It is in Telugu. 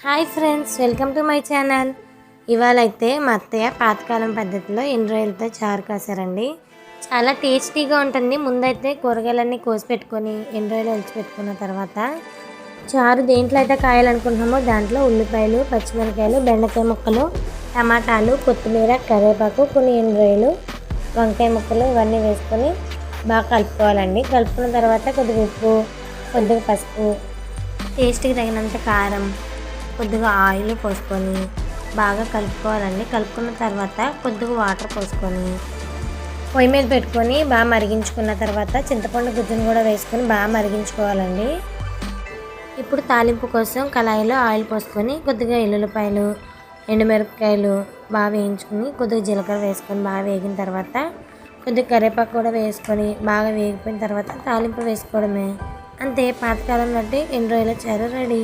Hi friends, welcome to my channel. ఇవాళ అయితే మా అత్తయ్య పాతకాలం పద్ధతిలో ఎండ్రాయిలతో చారు కాసారండి. చాలా టేస్టీగా ఉంటుంది. ముందైతే కూరగాయలన్నీ కోసి పెట్టుకొని ఎండ్రాయిలో పెట్టుకున్న తర్వాత చారు దేంట్లో అయితే కాయాలనుకుంటున్నామో దాంట్లో ఉల్లిపాయలు, పచ్చిమిరకాయలు, బెండకాయ ముక్కలు, టమాటాలు, కొత్తిమీర, కరివేపాకు, కొన్ని ఎండ్రాయిలు, వంకాయ ముక్కలు ఇవన్నీ వేసుకొని బాగా కలుపుకోవాలండి. కలుపుకున్న తర్వాత కొద్దిగా ఉప్పు, కొద్దిగా పసుపు, టేస్ట్కి తగినంత కారం, కొద్దిగా ఆయిల్ పోసుకొని బాగా కలుపుకోవాలండి. కలుపుకున్న తర్వాత కొద్దిగా వాటర్ పోసుకొని పొయ్యి మీద పెట్టుకొని బాగా మరిగించుకున్న తర్వాత చింతపండు గుజ్జును కూడా వేసుకొని బాగా మరిగించుకోవాలండి. ఇప్పుడు తాలింపు కోసం కళాయిలో ఆయిల్ పోసుకొని కొద్దిగా ఎల్లుల్లిపాయలు, ఎండుమిరపకాయలు బాగా వేయించుకొని కొద్దిగా జీలకర్ర వేసుకొని బాగా వేగిన తర్వాత కొద్దిగా కరివేపాకు కూడా వేసుకొని బాగా వేగిపోయిన తర్వాత తాలింపు వేసుకోవడమే. అంతే, పాతకాలం బట్టి ఎండ్రాయిల చారు రెడీ.